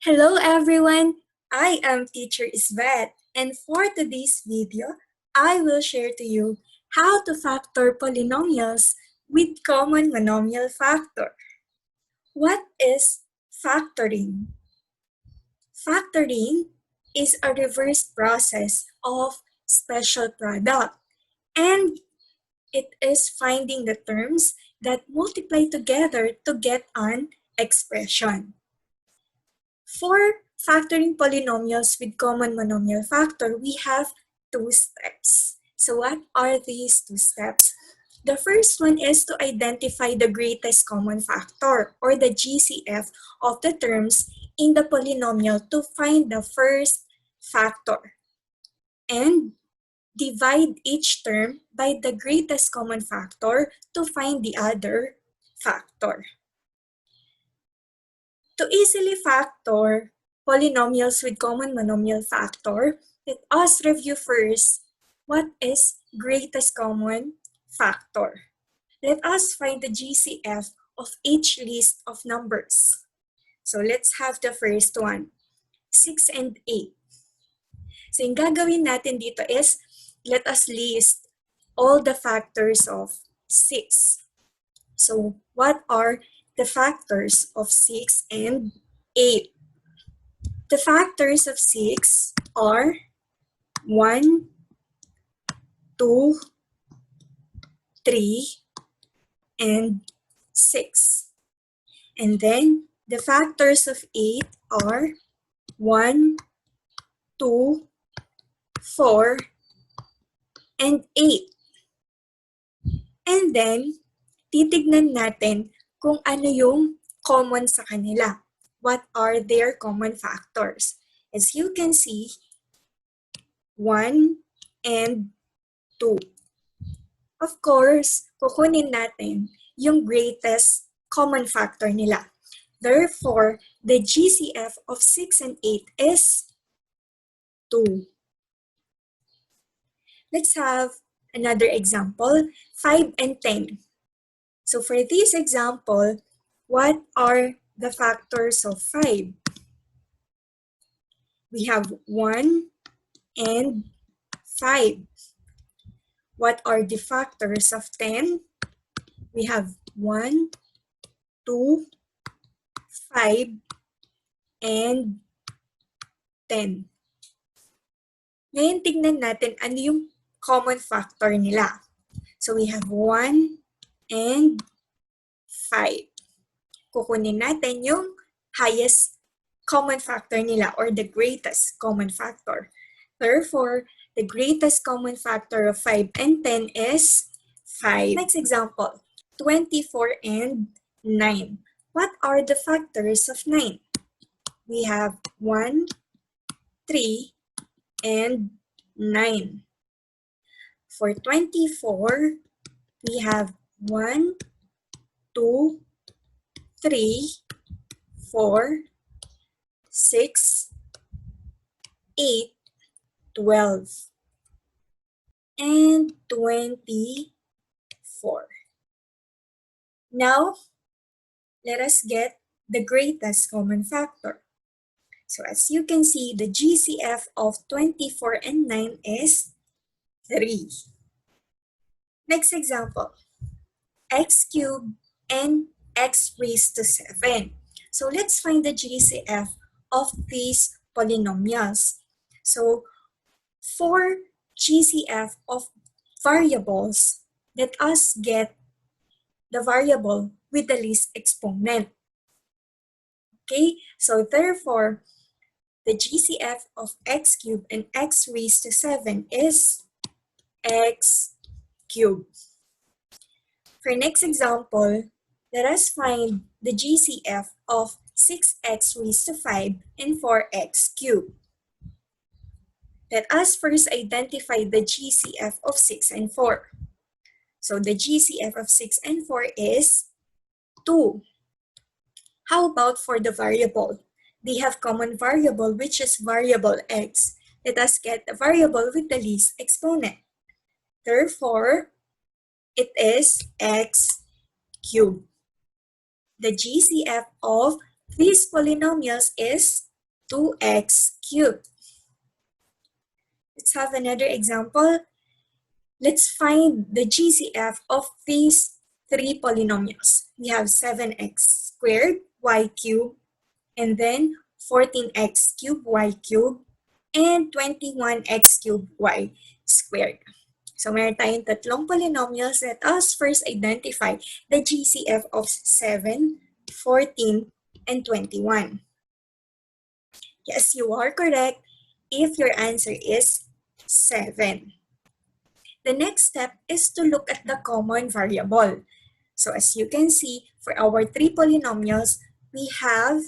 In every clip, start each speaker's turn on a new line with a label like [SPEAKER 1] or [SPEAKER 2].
[SPEAKER 1] Hello everyone, I am Teacher Isvet, and for today's video, I will share to you how to factor polynomials with common monomial factor. What is factoring? Factoring is a reverse process of special product, and it is finding the terms that multiply together to get an expression. For factoring polynomials with common monomial factor, we have two steps. So what are these two steps? The first one is to identify the greatest common factor or the GCF of the terms in the polynomial to find the first factor and divide each term by the greatest common factor to find the other factor. To easily factor polynomials with common monomial factor, let us review first what is greatest common factor. Let us find the GCF of each list of numbers. So let's have the first one, 6 and 8. So yung gagawin natin dito is, let us list all the factors of 6. So what are the factors of 6 and 8? The factors of 6 are 1, 2, 3, and 6. And then the factors of 8 are 1, 2, 4, and 8. And then, titignan natin kung ano yung common sa kanila. What are their common factors? As you can see, 1 and 2. Of course, kukunin natin yung greatest common factor nila. Therefore, the GCF of 6 and 8 is 2. Let's have another example, 5 and 10. So for this example, what are the factors of 5? We have 1 and 5. What are the factors of 10? We have 1, 2, 5, and 10. Ngayon, tignan natin ano yung common factor nila. So we have 1 and 5. Kukunin natin yung highest common factor nila or the greatest common factor. Therefore, the greatest common factor of 5 and 10 is 5. Next example, 24 and 9. What are the factors of 9? We have 1, 3, and 9. For 24, we have 1, 2, 3, 4, 6, 8, 12, and 24. Now, let us get the greatest common factor. So as you can see, the GCF of 24 and 9 is 3. Next example, x cubed and x raised to 7. So let's find the GCF of these polynomials. So for GCF of variables, let us get the variable with the least exponent. Okay, so therefore, the GCF of x cubed and x raised to 7 is x cubed. For next example, let us find the GCF of 6x raised to 5 and 4x cubed. Let us first identify the GCF of 6 and 4. So the GCF of 6 and 4 is 2. How about for the variable? They have common variable, which is variable x. Let us get the variable with the least exponent. Therefore, it is x cubed. The GCF of these polynomials is 2x cubed. Let's have another example. Let's find the GCF of these three polynomials. We have 7x squared y cubed, and then 14x cubed y cubed, and 21x cubed y squared. So meron tayong tatlong polynomials. Let us first identify the GCF of 7, 14, and 21. Yes, you are correct if your answer is 7. The next step is to look at the common variable. So as you can see, for our three polynomials, we have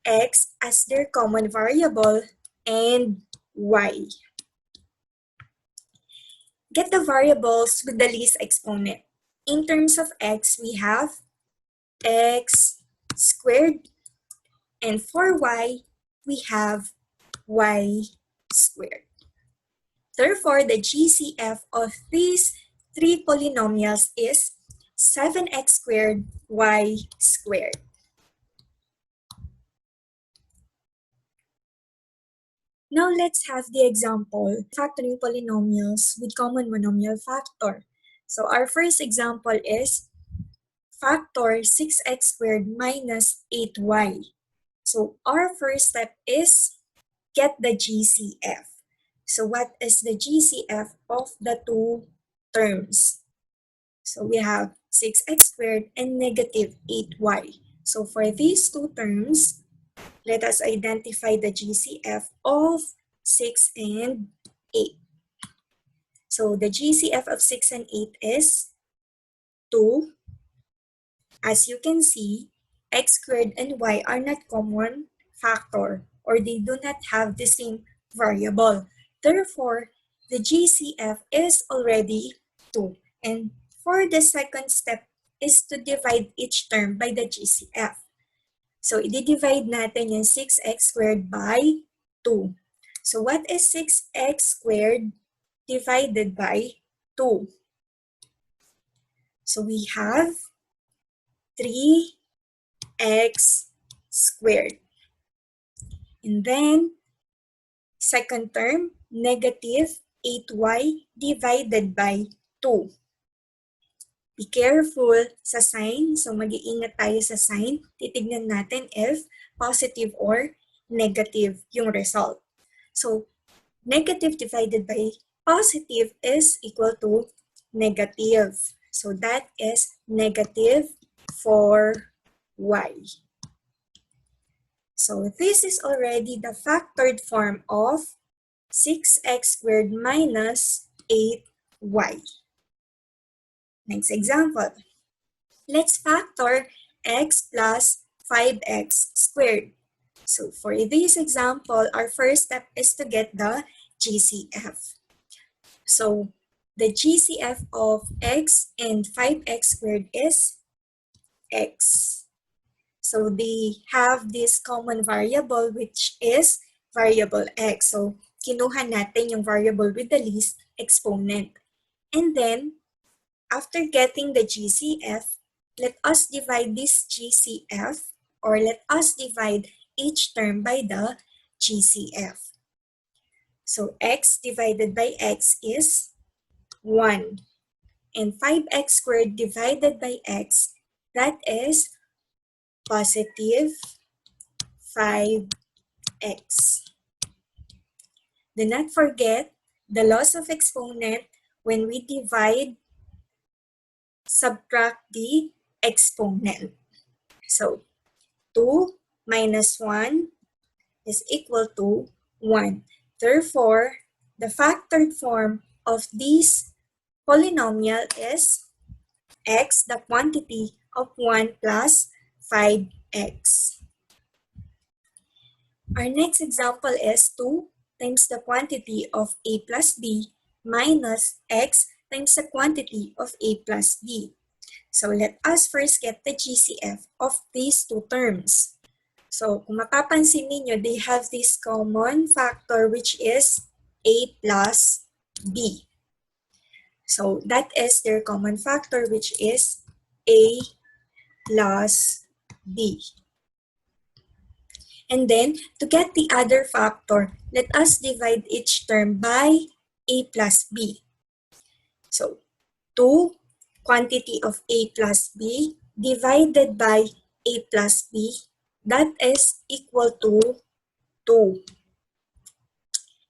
[SPEAKER 1] x as their common variable and y. Get the variables with the least exponent. In terms of x, we have x squared, and for y, we have y squared. Therefore, the GCF of these three polynomials is 7x squared y squared. Now let's have the example, factoring polynomials with common monomial factor. So our first example is factor 6x squared minus 8y. So our first step is get the GCF. So what is the GCF of the two terms? So we have 6x squared and negative 8y. So for these two terms, let us identify the GCF of 6 and 8. So the GCF of 6 and 8 is 2. As you can see, x squared and y are not common factor, or they do not have the same variable. Therefore, the GCF is already 2. And for the second step is to divide each term by the GCF. So, i-divide natin yung 6x squared by 2. So, what is 6x squared divided by 2? So, we have 3x squared. And then, second term, negative 8y divided by 2. Be careful sa sign. So, mag-iingat tayo sa sign. Titignan natin if positive or negative yung result. So, negative divided by positive is equal to negative. So, that is negative 4y. So, this is already the factored form of 6x squared minus 8y. Next example. Let's factor x plus 5x squared. So for this example, our first step is to get the GCF. So the GCF of x and 5x squared is x. So they have this common variable which is variable x. So kinuha natin yung variable with the least exponent. And then, after getting the GCF, let us divide this GCF, or let us divide each term by the GCF. So x divided by x is 1. And 5x squared divided by x, that is positive 5x. Do not forget the loss of exponent when we divide, subtract the exponent. So, 2 minus 1 is equal to 1. Therefore, the factored form of this polynomial is x, the quantity of 1 plus 5x. Our next example is 2 times the quantity of a plus b minus x times the quantity of a plus b. So let us first get the GCF of these two terms. So kung mapapansin ninyo, they have this common factor which is a plus b. So that is their common factor which is a plus b. And then, to get the other factor, let us divide each term by a plus b. So, 2 quantity of a plus b divided by a plus b, that is equal to 2.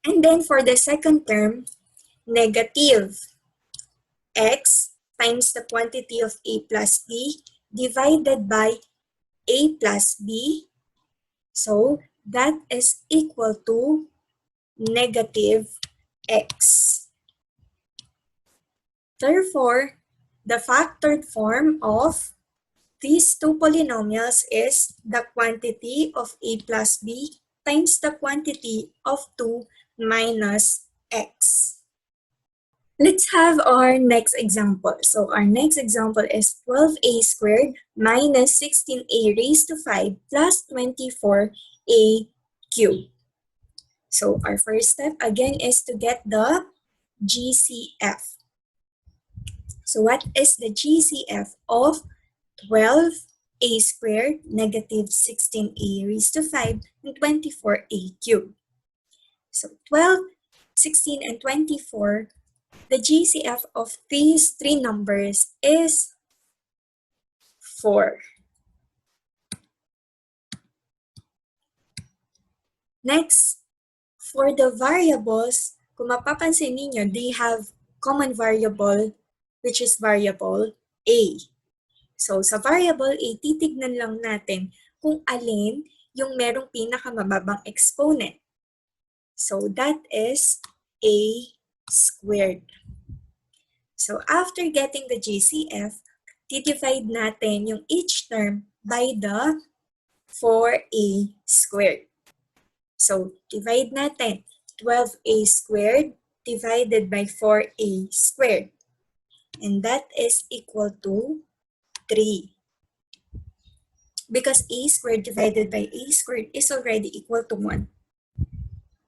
[SPEAKER 1] And then for the second term, negative x times the quantity of a plus b divided by a plus b. So that is equal to negative x. Therefore, the factored form of these two polynomials is the quantity of a plus b times the quantity of 2 minus x. Let's have our next example. So our next example is 12a squared minus 16a raised to 5 plus 24a cubed. So our first step again is to get the GCF. So what is the GCF of 12a squared negative 16a raised to 5 and 24a cubed? So 12, 16, and 24, the GCF of these three numbers is 4. Next, for the variables, kung mapapansin ninyo, they have common variable, which is variable a. So sa variable a, titignan lang natin kung alin yung merong pinakamababang exponent. So that is a squared. So after getting the GCF, divide natin yung each term by the 4a squared. So divide natin 12a squared divided by 4a squared. And that is equal to 3. Because a squared divided by a squared is already equal to 1.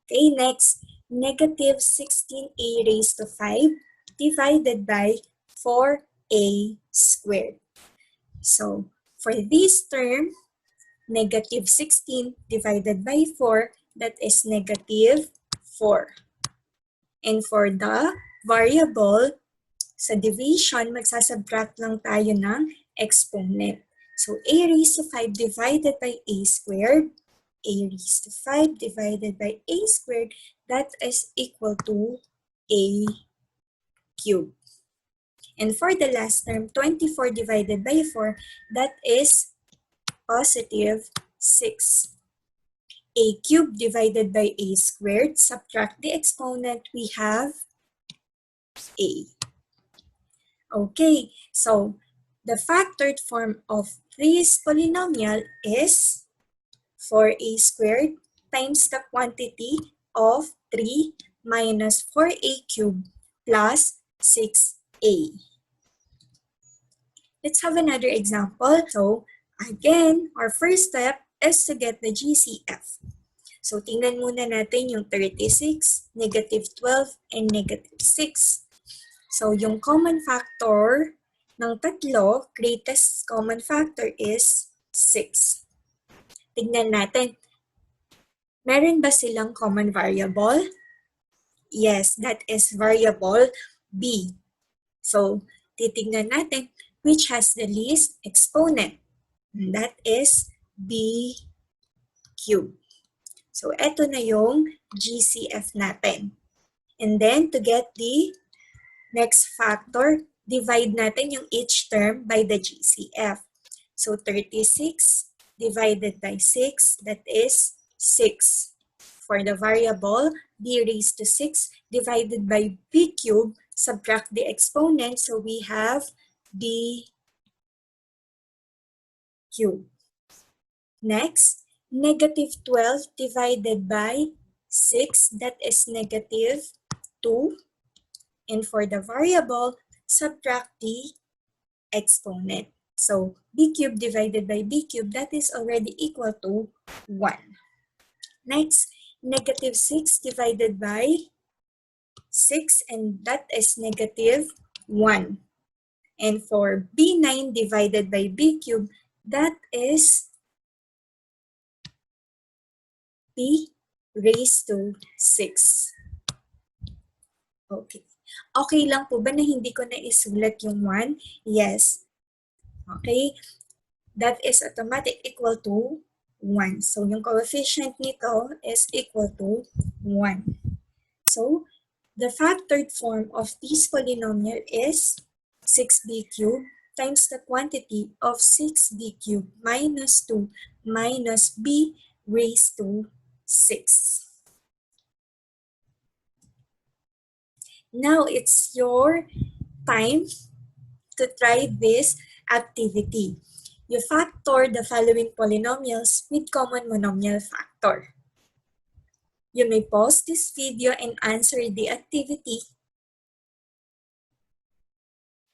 [SPEAKER 1] Okay, next, negative 16a raised to 5 divided by 4a squared. So, for this term, negative 16 divided by 4, that is negative 4. And for the variable, sa division, magsasubtract lang tayo ng exponent. So, a raised to 5 divided by a squared, a raised to 5 divided by a squared, that is equal to a cubed. And for the last term, 24 divided by 4, that is positive 6. A cubed divided by a squared, subtract the exponent, we have a. Okay, so the factored form of this polynomial is 4a squared times the quantity of 3 minus 4a cubed plus 6a. Let's have another example. So again, our first step is to get the GCF. So tingnan muna natin yung 36, negative 12, and negative 6. So yung common factor ng tatlo, greatest common factor is 6. Tignan natin, meron ba silang common variable? Yes, that is variable b. So titignan natin which has the least exponent. And that is b cubed. So eto na yung GCF natin. And then to get the next factor, divide natin yung each term by the GCF. So 36 divided by 6, that is 6. For the variable, b raised to 6 divided by b cubed, subtract the exponent, so we have b cubed. Next, negative 12 divided by 6, that is negative 2. And for the variable, subtract the exponent. So, b cubed divided by b cubed, that is already equal to 1. Next, negative 6 divided by 6, and that is negative 1. And for b9 divided by b cubed, that is p raised to 6. Okay. Okay lang po ba na hindi ko na isulat yung 1? Yes. Okay. That is automatic equal to 1. So, yung coefficient nito is equal to 1. So, the factored form of this polynomial is 6b cubed times the quantity of 6b cubed minus 2 minus b raised to 6. Now, it's your time to try this activity. You factor the following polynomials with common monomial factor. You may pause this video and answer the activity.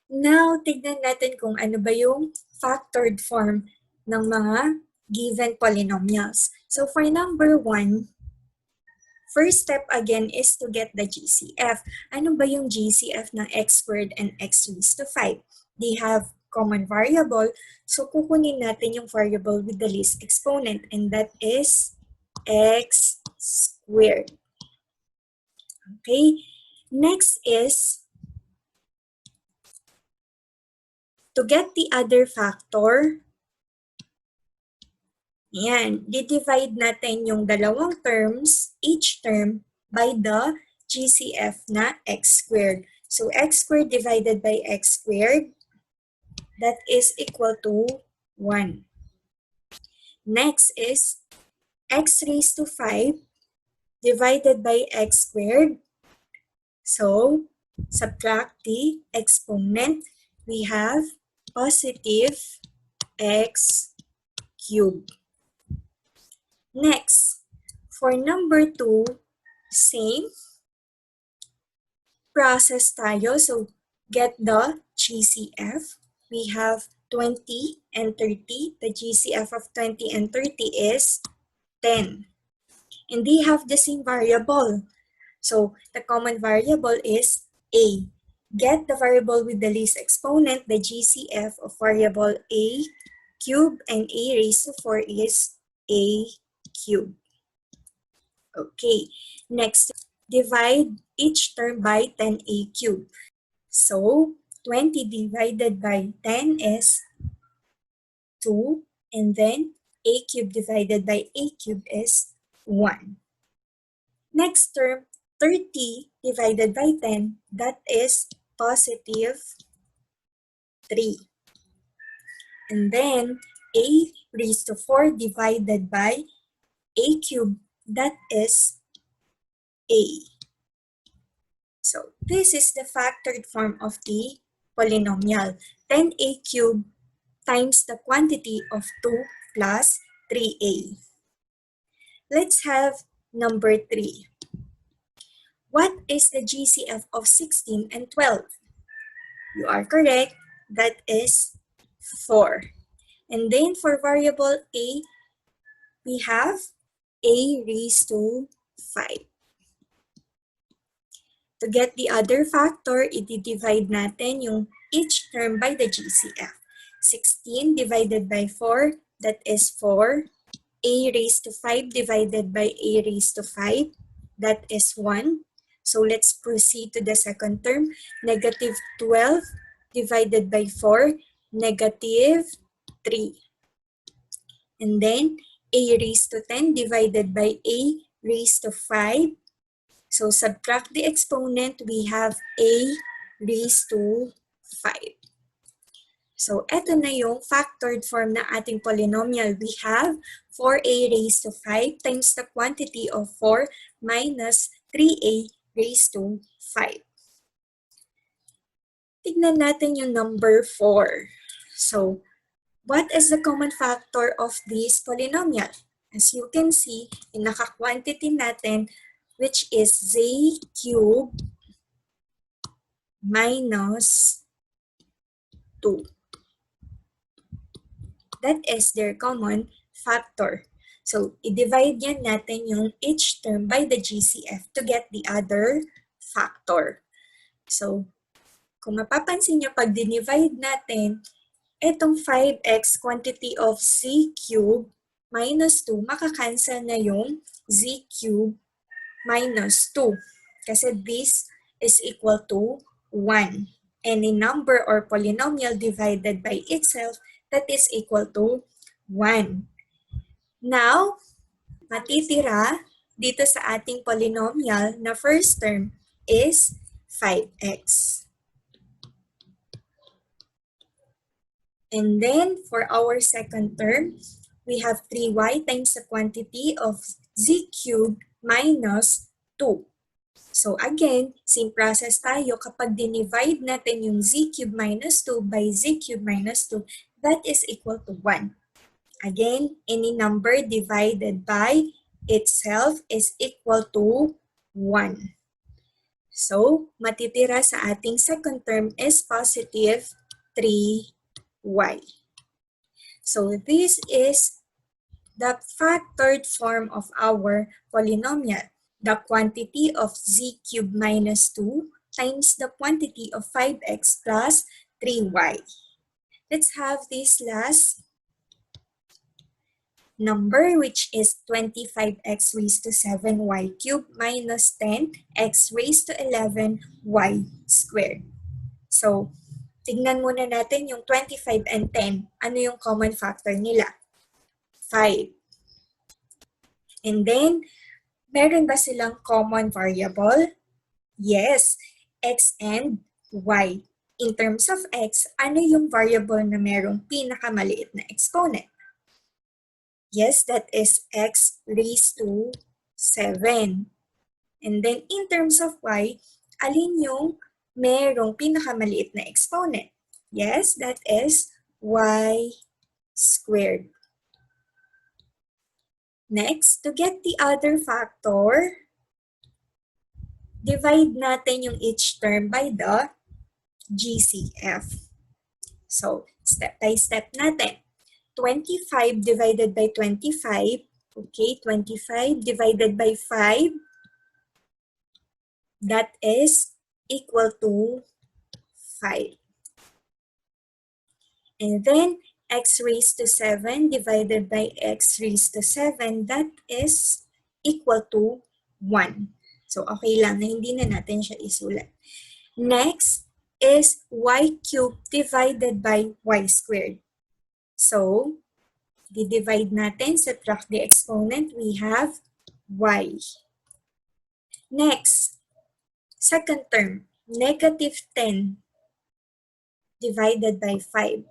[SPEAKER 1] Now, tignan natin kung ano ba yung factored form ng mga given polynomials. So, for number 1, first step again is to get the GCF. Ano ba yung GCF ng x squared and x raised to 5? They have common variable, so kukunin natin yung variable with the least exponent, and that is x squared. Okay, next is to get the other factor. Yan, di-divide natin yung dalawang terms, each term, by the GCF na x squared. So, x squared divided by x squared, that is equal to 1. Next is x raised to 5 divided by x squared. So, subtract the exponent. We have positive x cubed. Next, for number 2, same process tayo. So, get the GCF. We have 20 and 30. The GCF of 20 and 30 is 10. And they have the same variable. So, the common variable is a. Get the variable with the least exponent. The GCF of variable a cubed and a raised to 4 is a cubed. Okay, next, divide each term by 10a cubed. So, 20 divided by 10 is 2, and then a cubed divided by a cubed is 1. Next term, 30 divided by 10, that is positive 3. And then, a raised to 4 divided by a cubed, that is a. So, this is the factored form of the polynomial. 10a cubed times the quantity of 2 plus 3a. Let's have number 3. What is the GCF of 16 and 12? You are correct. That is 4. And then for variable a, we have a raised to 5. To get the other factor, i-divide natin yung each term by the GCF. 16 divided by 4, that is 4. A raised to 5 divided by a raised to 5, that is 1. So let's proceed to the second term. Negative 12 divided by 4, negative 3. And then a raised to 10 divided by a raised to 5. So, subtract the exponent, we have a raised to 5. So, eto na yung factored form na ating polynomial. We have 4a raised to 5 times the quantity of 4 minus 3a raised to 5. Tignan natin yung number 4. So, what is the common factor of this polynomial? As you can see, yung naka-quantity natin, which is z cubed minus 2. That is their common factor. So, i-divide yan natin yung each term by the GCF to get the other factor. So, kung mapapansin nyo, pag dinivide natin, itong 5x quantity of c cubed, minus 2, makakancel na yung z cube minus 2. Kasi this is equal to 1. Any number or polynomial divided by itself that is equal to 1. Now, matitira dito sa ating polynomial na first term is 5x. And then, for our second term, we have 3y times the quantity of z cubed minus 2. So again, same process tayo. Kapag dinivide natin yung z cubed minus 2 by z cubed minus 2, that is equal to 1. Again, any number divided by itself is equal to 1. So, matitira sa ating second term is positive 3y. So, this is the factored form of our polynomial. The quantity of z cubed minus 2 times the quantity of 5x plus 3y. Let's have this last number, which is 25x raised to 7y cubed minus 10x raised to 11y squared. So, tignan muna natin yung 25 and 10. Ano yung common factor nila? 5. And then, meron ba silang common variable? Yes, x and y. In terms of x, ano yung variable na merong pinakamaliit na exponent? Yes, that is x raised to 7. And then, in terms of y, alin yung merong pinakamaliit na exponent? Yes, that is y squared. Next, to get the other factor, divide natin yung each term by the GCF. So, step by step natin. 25 divided by 25, okay, 25 divided by 5, that is equal to 5. And then, x raised to 7 divided by x raised to 7, that is equal to 1. So, okay lang na hindi na natin siya isulat. Next is y cubed divided by y squared. So, di-divide natin, subtract the exponent, we have y. Next, second term, negative 10 divided by 5.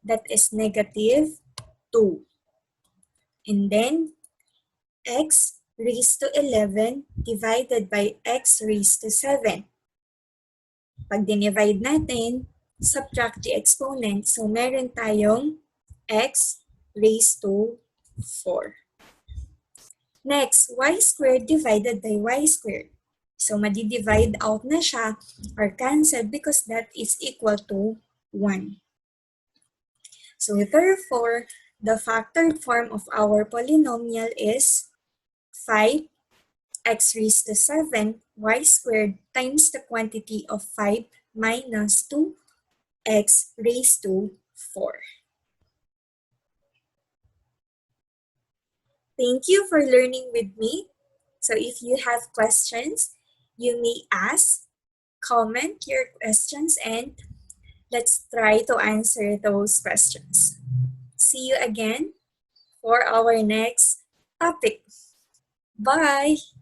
[SPEAKER 1] That is negative 2. And then, x raised to 11 divided by x raised to 7. Pag dinivide natin, subtract the exponent. So, meron tayong x raised to 4. Next, y squared divided by y squared. So, madi-divide out na siya or cancel because that is equal to 1. So, therefore, the factored form of our polynomial is 5x raised to 7 y squared times the quantity of 5 minus 2x raised to 4. Thank you for learning with me. So if you have questions, you may ask, comment your questions, and let's try to answer those questions. See you again for our next topic. Bye!